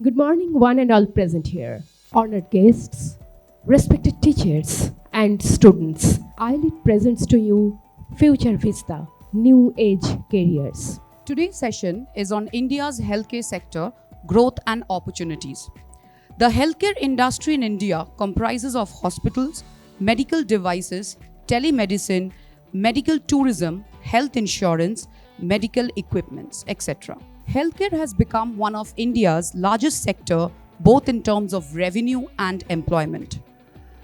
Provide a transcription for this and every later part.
Good morning, one and all present here. Honored guests, respected teachers, and students. ILIT presents to you Future Vista, New Age Careers. Today's session is on India's healthcare sector, growth and opportunities. The healthcare industry in India comprises of hospitals, medical devices, telemedicine, medical tourism, health insurance, medical equipments, etc. Healthcare has become one of India's largest sector both in terms of revenue and employment.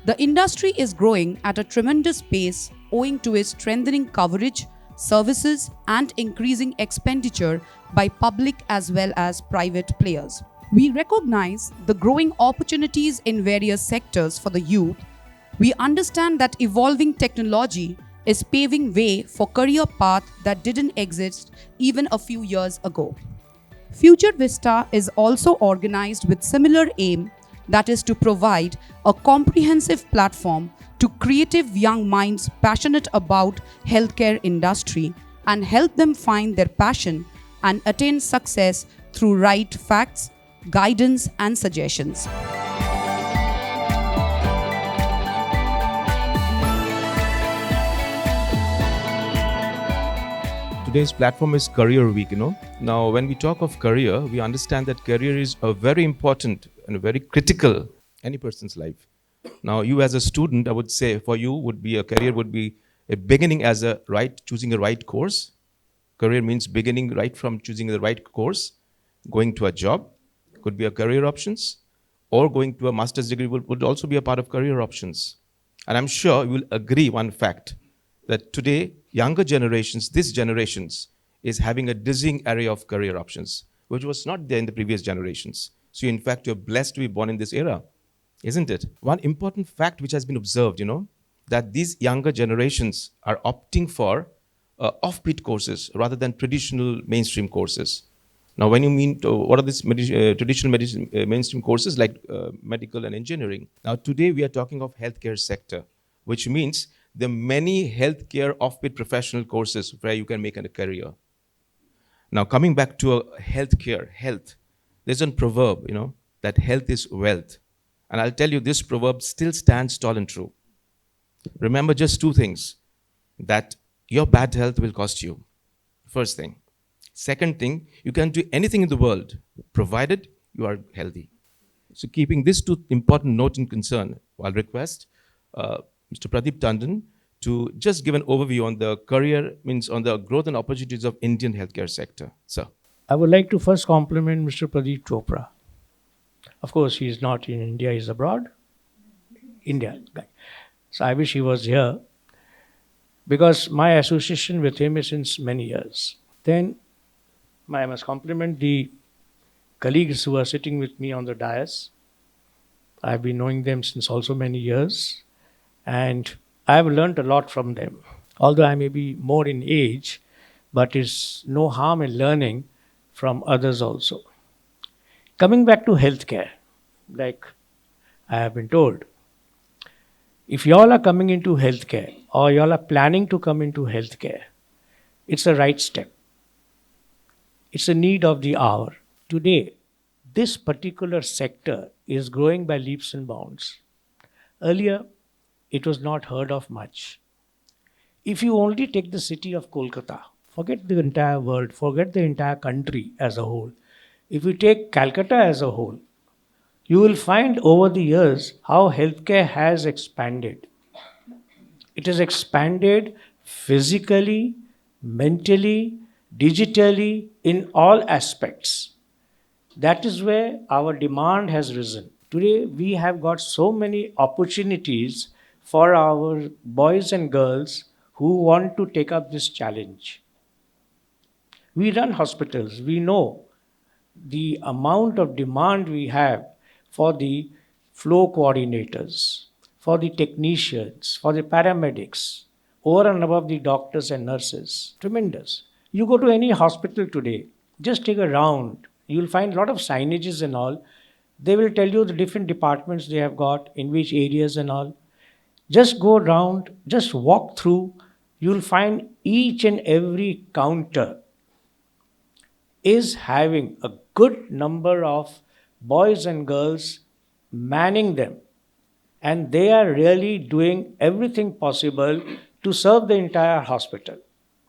The industry is growing at a tremendous pace owing to its strengthening coverage, services, and increasing expenditure by public as well as private players. We recognize the growing opportunities in various sectors for the youth. We understand that evolving technology is paving way for career paths that didn't exist even a few years ago. Future Vista is also organized with similar aim, that is to provide a comprehensive platform to creative young minds passionate about healthcare industry and help them find their passion and attain success through right facts, guidance and suggestions. Today's platform is Career Week, Now, when we talk of career, we understand that career is a very important and very critical any person's life. Now, you as a student, I would say for you a career would be a beginning as choosing a right course. Career means beginning right from choosing the right course, going to a job, could be a career options, or going to a master's degree would also be a part of career options. And I'm sure you will agree one fact, that today, younger generations, this generations, is having a dizzying array of career options, which was not there in the previous generations. So in fact, you're blessed to be born in this era, isn't it? One important fact which has been observed, that these younger generations are opting for off-beat courses rather than traditional mainstream courses. Now, when you mean, what are these traditional mainstream courses like medical and engineering? Now, today we are talking of healthcare sector, which means there are many healthcare off-beat professional courses where you can make a career. Now, coming back to health, there's a proverb, that health is wealth. And I'll tell you, this proverb still stands tall and true. Remember just two things, that your bad health will cost you. First thing. Second thing, you can do anything in the world, provided you are healthy. So keeping this two important note in concern, I'll request Mr. Pradip Tondon to just give an overview on the on the growth and opportunities of Indian healthcare sector. Sir. I would like to first compliment Mr. Pradip Chopra. Of course, he is not in India, he is abroad. India. So I wish he was here, because my association with him is since many years. Then I must compliment the colleagues who are sitting with me on the dais. I've been knowing them since also many years, and I've learned a lot from them. Although I may be more in age, but it's no harm in learning from others also. Coming back to healthcare, like I have been told, if y'all are coming into healthcare or y'all are planning to come into healthcare, it's the right step. It's a need of the hour. Today, this particular sector is growing by leaps and bounds. Earlier, it was not heard of much. If you only take the city of Kolkata, forget the entire world, forget the entire country as a whole. If you take Calcutta as a whole, you will find over the years how healthcare has expanded. It has expanded physically, mentally, digitally, in all aspects. That is where our demand has risen. Today, we have got so many opportunities for our boys and girls who want to take up this challenge. We run hospitals. We know the amount of demand we have for the flow coordinators, for the technicians, for the paramedics, over and above the doctors and nurses. Tremendous. You go to any hospital today, just take a round. You'll find a lot of signages and all. They will tell you the different departments they have got, in which areas and all. Just go around, just walk through. You'll find each and every counter is having a good number of boys and girls manning them. And they are really doing everything possible to serve the entire hospital.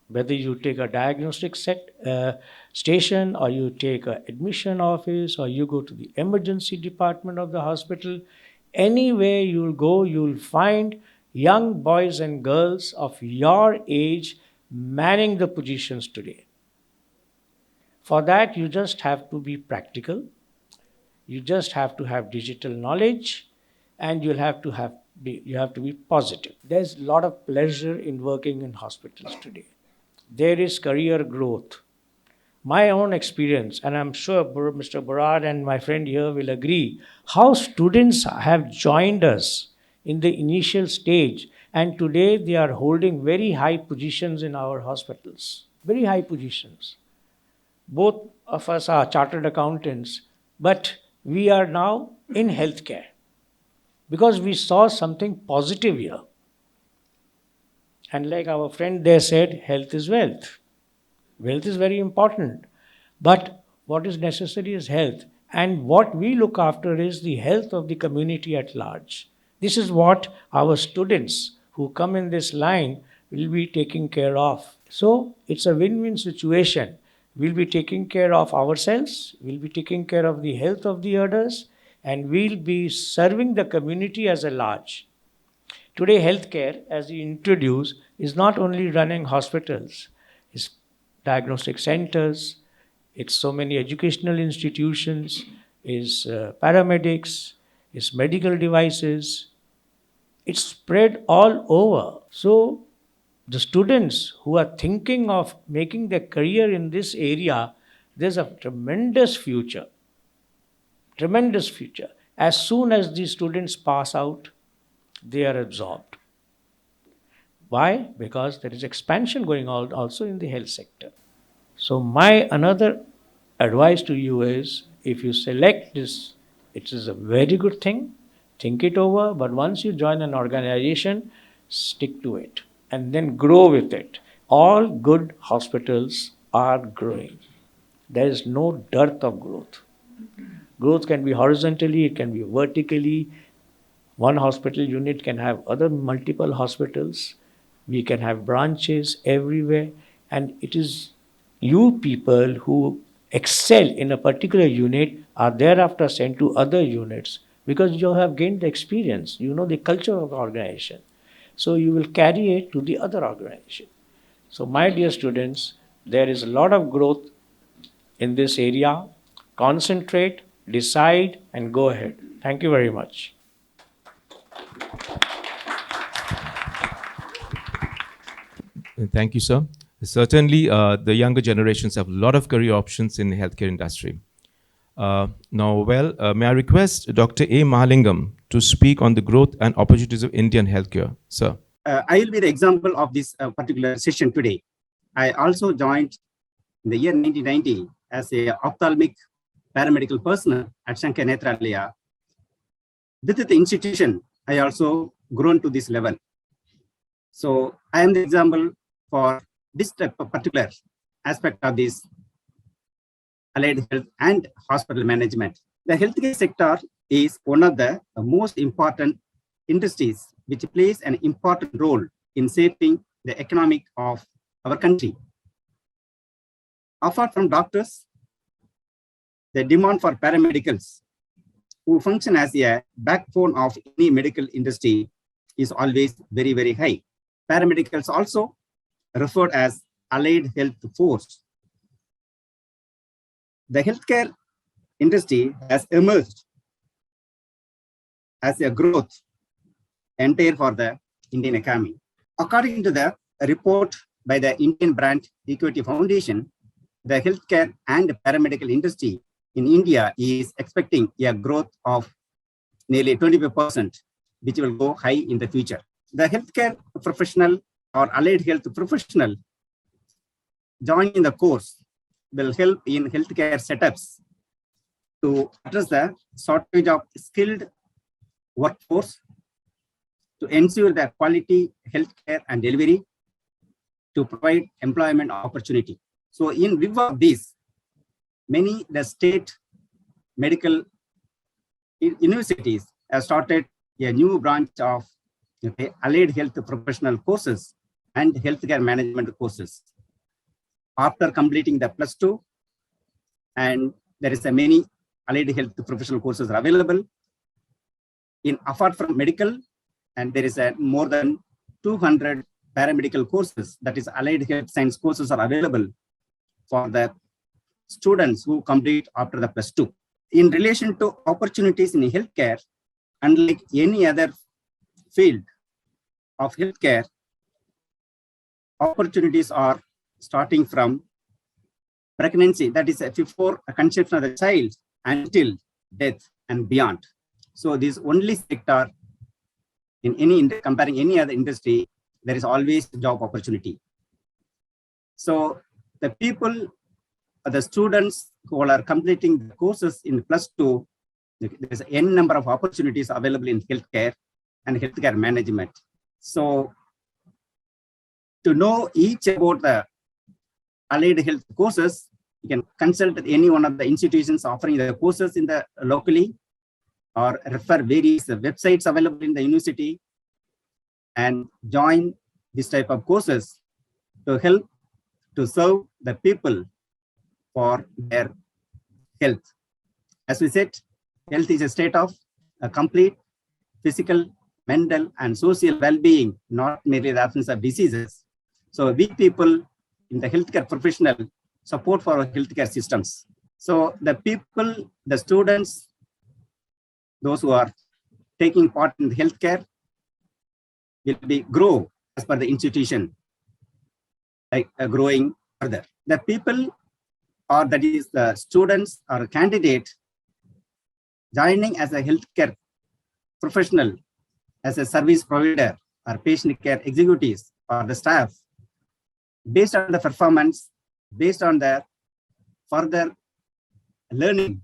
Whether you take a diagnostic station, or you take an admission office, or you go to the emergency department of the hospital, anywhere you'll go, you'll find young boys and girls of your age manning the positions today. For that, you just have to be practical. You just have to have digital knowledge, and you have to be positive. There's a lot of pleasure in working in hospitals today. There is career growth. My own experience, and I'm sure Mr. Borar and my friend here will agree, how students have joined us in the initial stage, and today they are holding very high positions in our hospitals. Very high positions. Both of us are chartered accountants, but we are now in healthcare because we saw something positive here. And like our friend there said, health is wealth. Wealth is very important. But what is necessary is health. And what we look after is the health of the community at large. This is what our students who come in this line will be taking care of. So it's a win-win situation. We'll be taking care of ourselves, we'll be taking care of the health of the others, and we'll be serving the community as a large. Today, healthcare, as you introduce, is not only running hospitals, it's diagnostic centers, it's so many educational institutions, it's paramedics, it's medical devices. It's spread all over. So the students who are thinking of making their career in this area, there's a tremendous future. Tremendous future. As soon as these students pass out, they are absorbed. Why? Because there is expansion going on also in the health sector. So my another advice to you is, if you select this, it is a very good thing. Think it over, but once you join an organization, stick to it and then grow with it. All good hospitals are growing. There is no dearth of growth. Growth can be horizontally, it can be vertically. One hospital unit can have other multiple hospitals. We can have branches everywhere. And it is you people who excel in a particular unit are thereafter sent to other units because you have gained the experience. You know the culture of the organization. So you will carry it to the other organization. So my dear students, there is a lot of growth in this area. Concentrate, decide, and go ahead. Thank you very much. Thank you, sir. Certainly, the younger generations have a lot of career options in the healthcare industry. May I request Dr. A. Mahalingam to speak on the growth and opportunities of Indian healthcare, sir. I will be the example of this particular session today. I also joined in the year 1990 as a ophthalmic paramedical personnel at Shankar Nethralaya. With the institution, I also grown to this level. So I am the example for this type of particular aspect of this allied health and hospital management. The healthcare sector is one of the most important industries which plays an important role in shaping the economic of our country. Apart from doctors, the demand for paramedicals who function as a backbone of any medical industry is always very, very high. Paramedicals also referred as allied health force. The healthcare industry has emerged as a growth entire for the Indian economy. According to the report by the Indian Brand Equity Foundation, the healthcare and paramedical industry in India is expecting a growth of nearly 25%, which will go high in the future. The healthcare professional or allied health professional joining the course will help in healthcare setups to address the shortage of skilled workforce, to ensure the quality healthcare and delivery, to provide employment opportunity. So in view of this, many the state medical universities have started a new branch of allied health professional courses and healthcare management courses. After completing the +2, and there is a many allied health professional courses are available. Apart from medical, and there is a more than 200 paramedical courses, that is allied health science courses are available for the students who complete after the +2. In relation to opportunities in healthcare, unlike any other field of healthcare, opportunities are starting from pregnancy, that is before a conception of the child, until death and beyond. So this only sector in comparing any other industry, there is always job opportunity. So the people, the students who are completing the courses in +2, there is n number of opportunities available in healthcare and healthcare management. So to know each about the allied health courses, you can consult any one of the institutions offering the courses in the locally, or refer various websites available in the university and join this type of courses to help to serve the people for their health. As we said, health is a state of a complete physical, mental, and social well-being, not merely the absence of diseases. So we people in the healthcare professional support for our healthcare systems. So the people, the students, those who are taking part in the healthcare will be grow as per the institution, like growing further. The people, or that is the students or candidate, joining as a healthcare professional, as a service provider or patient care executives or the staff, based on the performance, based on the further learning,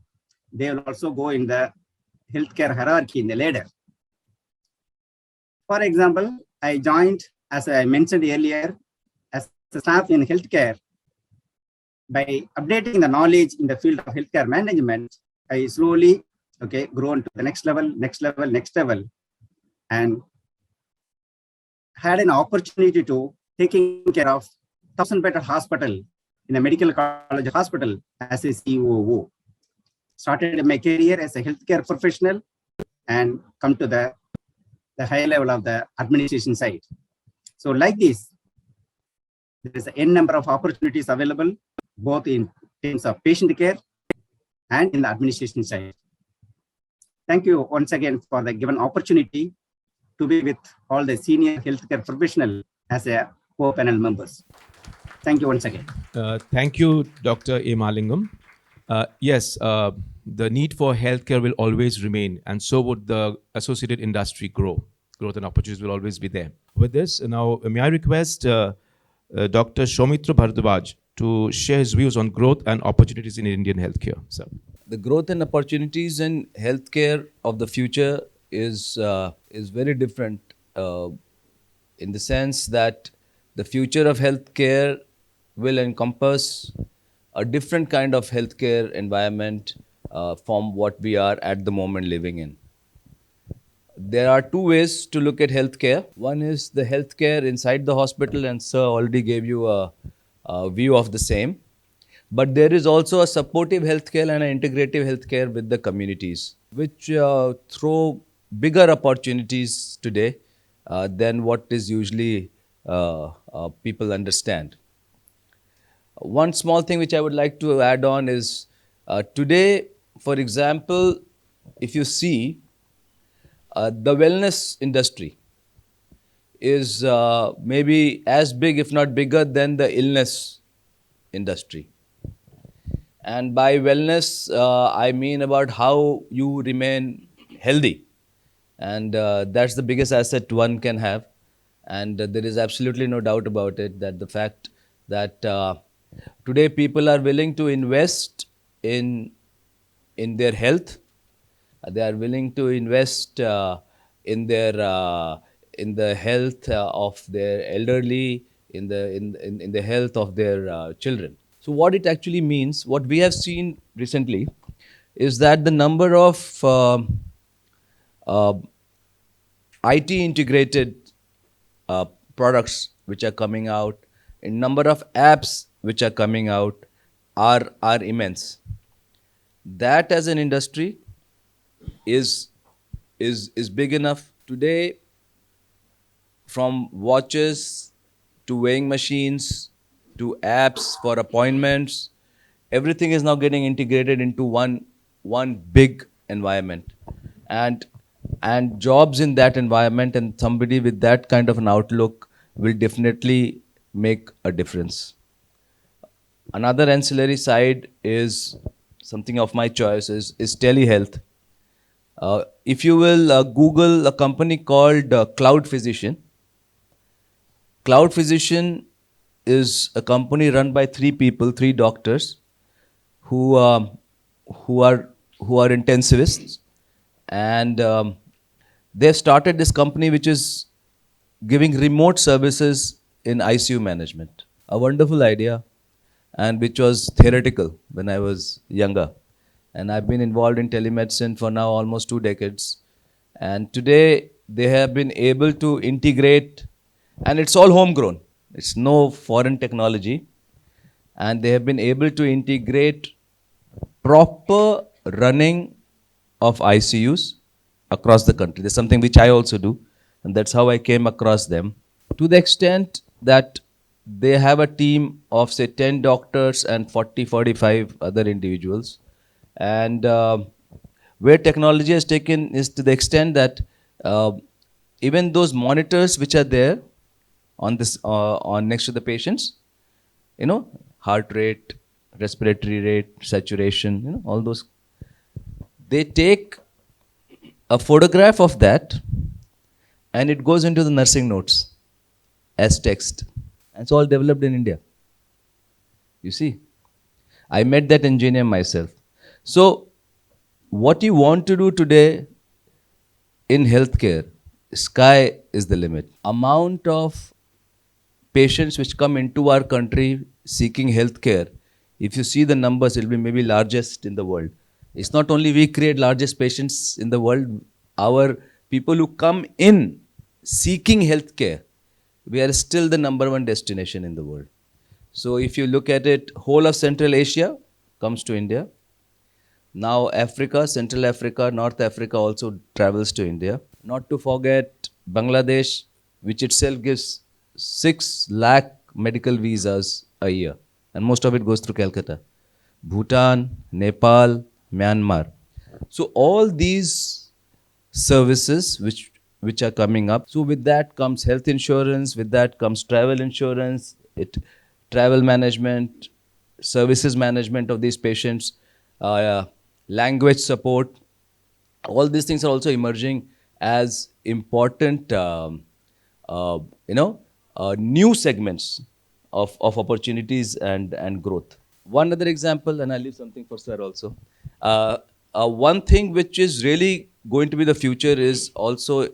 they will also go in the healthcare hierarchy in the ladder. For example, I joined, as I mentioned earlier, as a staff in healthcare. By updating the knowledge in the field of healthcare management, I slowly grown to the next level, and had an opportunity to taking care of 1,000-bedded hospital in a medical college hospital as a COO. Started my career as a healthcare professional and come to the high level of the administration side. So like this, there is n number of opportunities available, both in terms of patient care and in the administration side. Thank you once again for the given opportunity to be with all the senior healthcare professionals as a co-panel members. Thank you once again. Thank you, Dr. A. Mahalingam. Yes, the need for healthcare will always remain, and so would the associated industry grow. Growth and opportunities will always be there. With this, now may I request Dr. Saumitra Bharadwaj to share his views on growth and opportunities in Indian healthcare. Sir. The growth and opportunities in healthcare of the future is very different in the sense that the future of healthcare will encompass a different kind of healthcare environment from what we are at the moment living in. There are two ways to look at healthcare. One is the healthcare inside the hospital, and sir already gave you a view of the same. But there is also a supportive healthcare and an integrative healthcare with the communities, which throw bigger opportunities today than what is usually people understand. One small thing which I would like to add on is today, for example, if you see, the wellness industry is maybe as big, if not bigger, than the illness industry. And by wellness, I mean about how you remain healthy. And that's the biggest asset one can have. And there is absolutely no doubt about it that the fact that today people are willing to invest in their health. They are willing to invest in the health of their elderly, in the health of their children. So what it actually means, what we have seen recently, is that the number of uh, IT integrated products which are coming out, in number of apps which are coming out are immense. That as an industry is big enough today. From watches to weighing machines to apps for appointments, everything is now getting integrated into one big environment, and jobs in that environment, and somebody with that kind of an outlook will definitely make a difference. Another ancillary side is something of my choice is telehealth. If you will Google a company called Cloud Physician. Cloud Physician is a company run by three people, three doctors, who who are intensivists, and they started this company which is giving remote services in ICU management. A wonderful idea, and which was theoretical when I was younger. And I've been involved in telemedicine for now almost 2 decades. And today they have been able to integrate, and it's all homegrown. It's no foreign technology. And they have been able to integrate proper running of ICUs across the country. There's something which I also do, and that's how I came across them. To the extent that they have a team of, say, 10 doctors and 40, 45 other individuals. And where technology has taken is to the extent that even those monitors which are there on this on next to the patients, heart rate, respiratory rate, saturation, all those, they take a photograph of that and it goes into the nursing notes as text. And it's all developed in India. You see, I met that engineer myself. So what you want to do today in healthcare, sky is the limit. Amount of patients which come into our country seeking healthcare, if you see the numbers, it will be maybe largest in the world. It's not only we create largest patients in the world, our people who come in seeking healthcare, we are still the #1 destination in the world. So if you look at it, whole of Central Asia comes to India. Now Africa, Central Africa, North Africa also travels to India. Not to forget Bangladesh, which itself gives 6 lakh medical visas a year. And most of it goes through Calcutta. Bhutan, Nepal, Myanmar. So all these services which are coming up. So with that comes health insurance, with that comes travel insurance, travel management, services management of these patients, language support. All these things are also emerging as important, new segments of opportunities and growth. One other example, and I'll leave something for sir also. One thing which is really going to be the future is also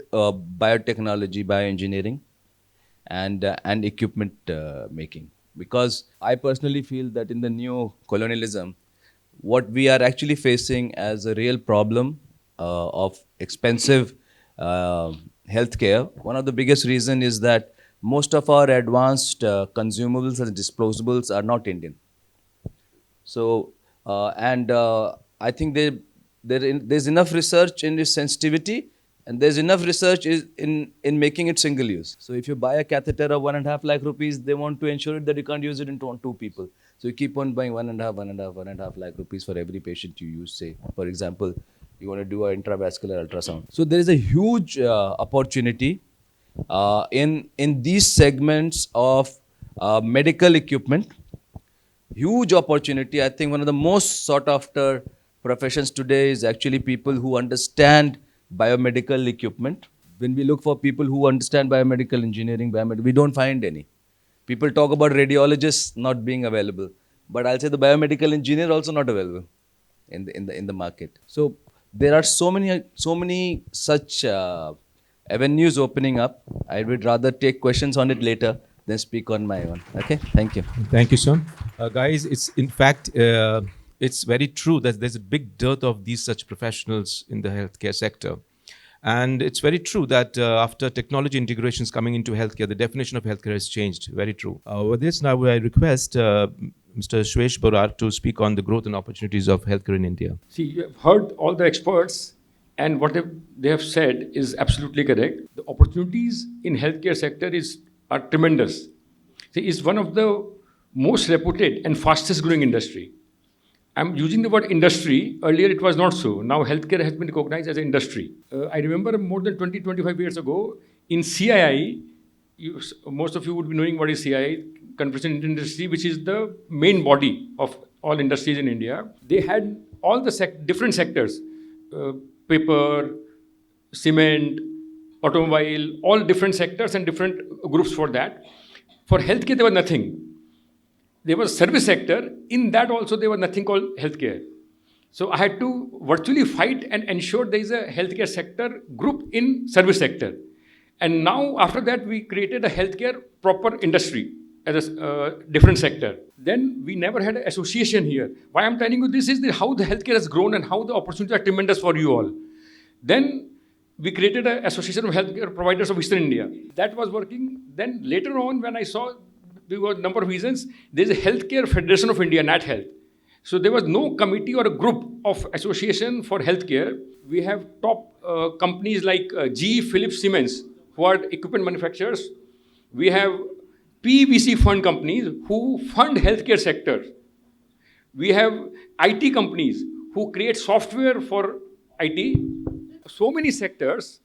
biotechnology, bioengineering, and equipment making. Because I personally feel that in the new colonialism, what we are actually facing as a real problem of expensive healthcare, one of the biggest reason is that most of our advanced consumables and disposables are not Indian. So, I think there's enough research in its sensitivity, and there's enough research in making it single use. So if you buy a catheter of 1.5 lakh rupees, they want to ensure that you can't use it on 2 people. So you keep on buying 1.5 lakh rupees for every patient you use. Say, for example, you want to do an intravascular ultrasound. So there is a huge opportunity in these segments of medical equipment. Huge opportunity. I think one of the most sought after professions today is actually people who understand biomedical equipment. When we look for people who understand biomedical engineering, we don't find any. People talk about radiologists not being available, but I'll say the biomedical engineer also not available in the market. So there are so many such avenues opening up. I would rather take questions on it later than speak on my own. Okay, thank you. Thank you, Sean. Guys, it's in fact, it's very true that there's a big dearth of these such professionals in the healthcare sector. And it's very true that after technology integrations coming into healthcare, the definition of healthcare has changed. Very true. With this, now I request Mr. Suyash Borar to speak on the growth and opportunities of healthcare in India. See, you have heard all the experts, and what they have said is absolutely correct. The opportunities in healthcare sector are tremendous. See, it's one of the most reputed and fastest growing industry. I'm using the word industry. Earlier it was not so. Now healthcare has been recognized as an industry. I remember more than 25 years ago in CII, most of you would be knowing what is CII, Conference Industry, which is the main body of all industries in India. They had all the different sectors, paper, cement, automobile, all different sectors and different groups for that. For healthcare, there was nothing. There was service sector. In that also, there was nothing called healthcare. So I had to virtually fight and ensure there is a healthcare sector group in service sector. And now, after that, we created a healthcare proper industry as a different sector. Then we never had an association here. Why I'm telling you this is how the healthcare has grown and how the opportunities are tremendous for you all. Then we created an association of healthcare providers of Eastern India. That was working. Then later on, when I saw there were a number of reasons, there's a Healthcare Federation of India, Nat Health. So there was no committee or a group of association for healthcare. We have top companies like GE, Philips, Siemens, who are equipment manufacturers. We have PVC fund companies who fund healthcare sector. We have IT companies who create software for IT. So many sectors,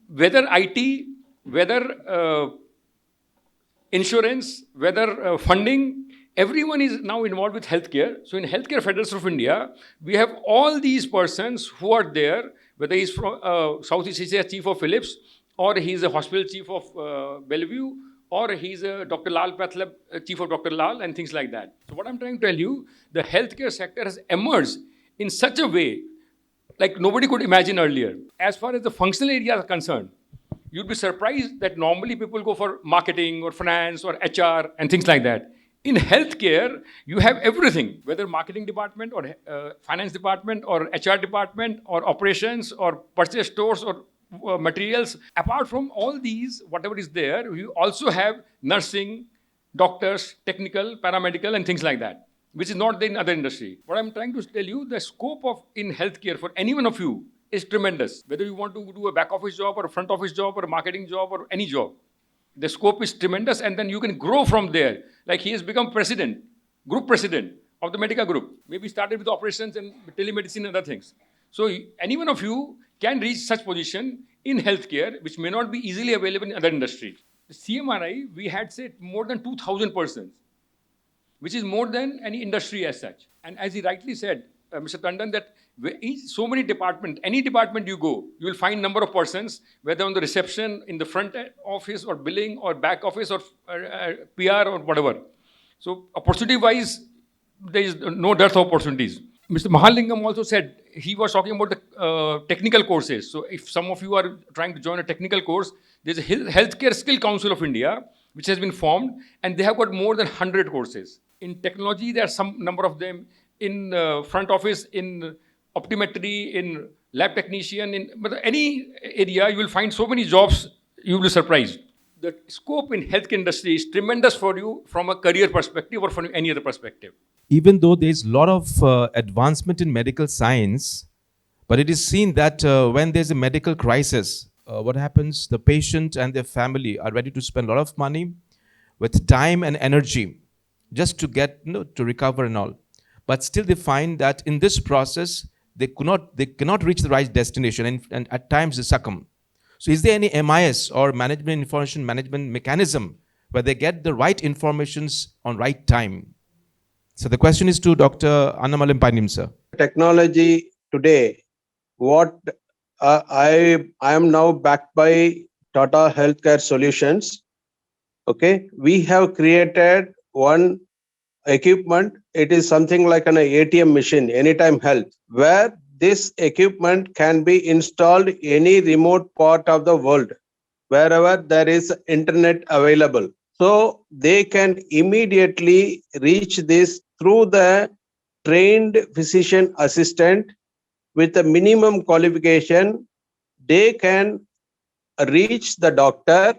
whether IT, whether insurance, whether funding, everyone is now involved with healthcare. So in Healthcare Federation of India, we have all these persons who are there, whether he's from Southeast Asia chief of Philips, or he's a hospital chief of Belle Vue, or he's a Dr. Lal Pathlab, chief of Dr. Lal, and things like that. So what I'm trying to tell you, the healthcare sector has emerged in such a way like nobody could imagine earlier. As far as the functional areas are concerned, you'd be surprised that normally people go for marketing or finance or HR and things like that. In healthcare, you have everything, whether marketing department or finance department or HR department or operations or purchase stores or materials. Apart from all these, whatever is there, you also have nursing, doctors, technical, paramedical, and things like that, which is not there in other industry. What I'm trying to tell you, the scope of in healthcare for any one of you is tremendous. Whether you want to do a back office job or a front office job or a marketing job or any job, the scope is tremendous, and then you can grow from there. Like he has become president, group president of the Medica Group. Maybe started with operations and telemedicine and other things. So any one of you can reach such position in healthcare, which may not be easily available in other industries. The CMRI, we had said more than 2,000 persons, which is more than any industry as such. And as he rightly said, Mr. Tondon, that so many departments, any department you go, you will find number of persons, whether on the reception, in the front office or billing or back office or PR or whatever. So opportunity-wise, there is no dearth of opportunities. Mr. Mahalingam also said, he was talking about the technical courses. So if some of you are trying to join a technical course, there's a Healthcare Skill Council of India, which has been formed, and they have got more than 100 courses. In technology, there are some number of them. In front office, in optometry, in lab technician, in any area, you will find so many jobs, you will be surprised. The scope in healthcare industry is tremendous for you from a career perspective or from any other perspective. Even though there's a lot of advancement in medical science, but it is seen that when there's a medical crisis, what happens? The patient and their family are ready to spend a lot of money with time and energy just to get, to recover and all. But still they find that in this process, they cannot reach the right destination, and at times they succumb. So is there any MIS or management information management mechanism where they get the right informations on right time? So the question is to Dr. Annamalai Pandian, sir. Technology today, what I am now backed by Tata Healthcare Solutions. Okay, we have created one equipment. It is something like an ATM machine, Anytime Health, where this equipment can be installed any remote part of the world, wherever there is internet available. So they can immediately reach this through the trained physician assistant with a minimum qualification, they can reach the doctor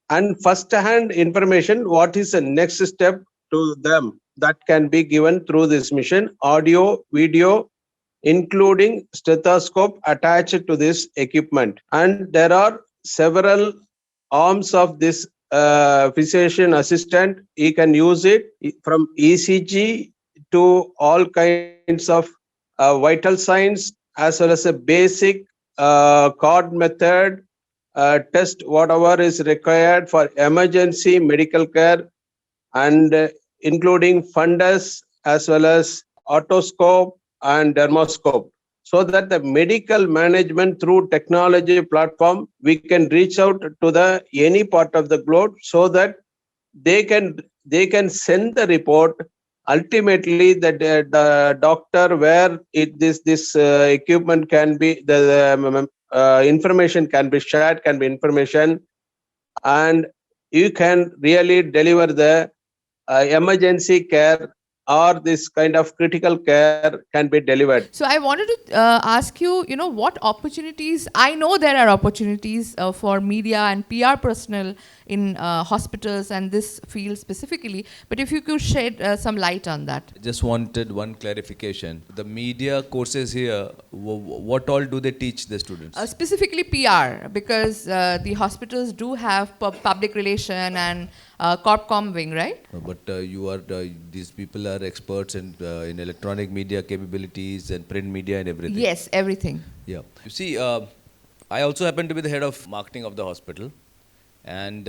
and first-hand information, what is the next step to them, that can be given through this mission, audio, video, including stethoscope attached to this equipment. And there are several arms of this physician assistant. He can use it from ECG to all kinds of vital signs, as well as a basic cord method, test whatever is required for emergency medical care, and including fundus as well as otoscope and dermoscope, so that the medical management through technology platform, we can reach out to the any part of the globe, so that they can send the report. Ultimately, the doctor where this equipment can be, the information can be shared, can be information, and you can really deliver the emergency care, or this kind of critical care can be delivered. So I wanted to ask you, what opportunities, I know there are opportunities for media and PR personnel in hospitals and this field specifically, but if you could shed some light on that. Just wanted one clarification. The media courses here, what all do they teach the students? Specifically PR, because the hospitals do have public relation and corp com wing, right? But these people are experts in electronic media capabilities and print media and everything. Yes, everything. Yeah. You see, I also happen to be the head of marketing of the hospital. And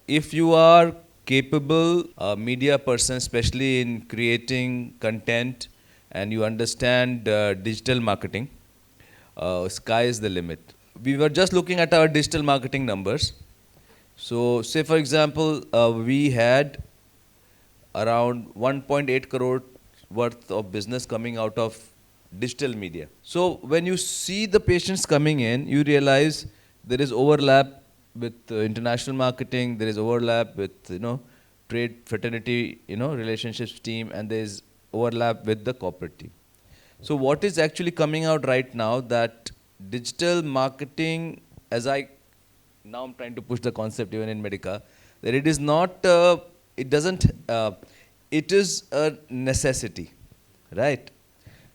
if you are capable media person, especially in creating content, and you understand digital marketing, sky is the limit. We were just looking at our digital marketing numbers. So, say for example, we had around 1.8 crore worth of business coming out of digital media. So, when you see the patients coming in, you realize there is overlap with international marketing, there is overlap with, trade fraternity, relationships team, and there is overlap with the corporate team. So, what is actually coming out right now, that digital marketing, now I'm trying to push the concept even in Medica, that it is not, it is a necessity, right?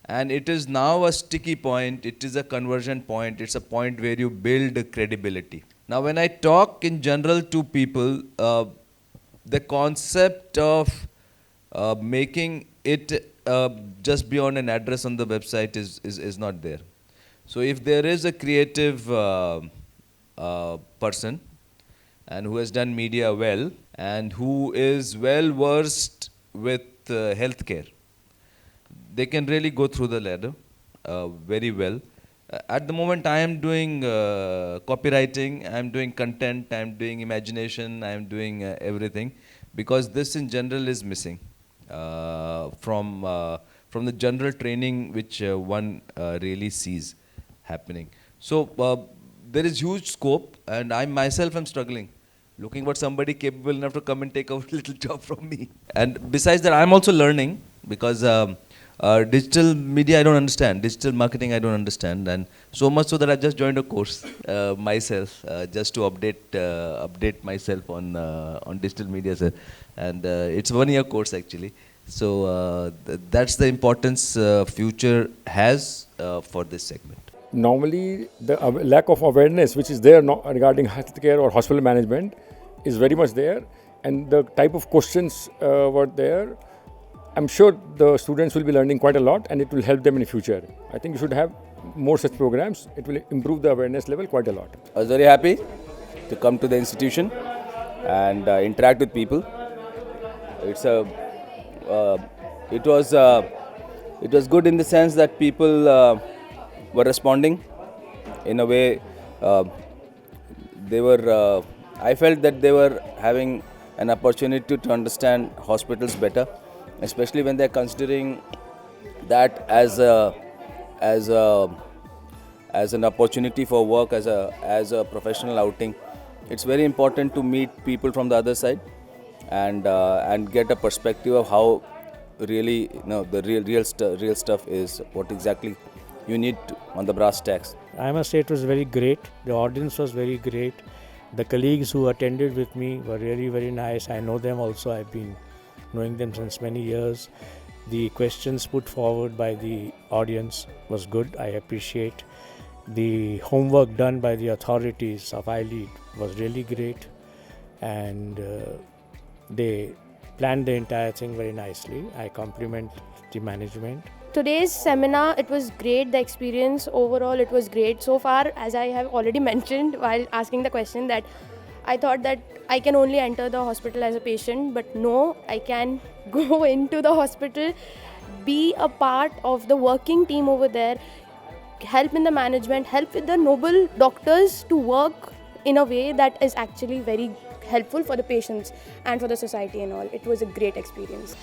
And it is now a sticky point, it is a conversion point, it's a point where you build credibility. Now when I talk in general to people, the concept of making it just beyond an address on the website is not there. So if there is a creative person and who has done media well and who is well versed with healthcare, they can really go through the ladder very well. At the moment I am doing copywriting, I am doing content, I am doing imagination, I am doing everything, because this in general is missing from the general training which one really sees happening. So there is huge scope, and I myself am struggling, looking for somebody capable enough to come and take a little job from me. And besides that, I'm also learning, because digital media I don't understand, digital marketing I don't understand, and so much so that I just joined a course myself just to update myself on digital media, sir. And it's a 1-year course actually. So that's the importance Future has for this segment. Normally, the lack of awareness which is there regarding healthcare or hospital management is very much there, and the type of questions were there. I'm sure the students will be learning quite a lot, and it will help them in the future. I think you should have more such programs. It will improve the awareness level quite a lot. I was very happy to come to the institution and interact with people. It was good in the sense that people were responding in a way. I felt that they were having an opportunity to understand hospitals better, especially when they're considering that as an opportunity for work, as a professional outing. It's very important to meet people from the other side and get a perspective of how really the real stuff is, what exactly you need on the brass tacks. I must say it was very great. The audience was very great. The colleagues who attended with me were really very nice. I know them also. I've been knowing them since many years. The questions put forward by the audience was good. I appreciate. The homework done by the authorities of iLead was really great, and they planned the entire thing very nicely. I compliment the management. Today's seminar, it was great. The experience overall, it was great. So far, as I have already mentioned while asking the question, that I thought that I can only enter the hospital as a patient, but no, I can go into the hospital, be a part of the working team over there, help in the management, help with the noble doctors to work in a way that is actually very helpful for the patients and for the society and all. It was a great experience.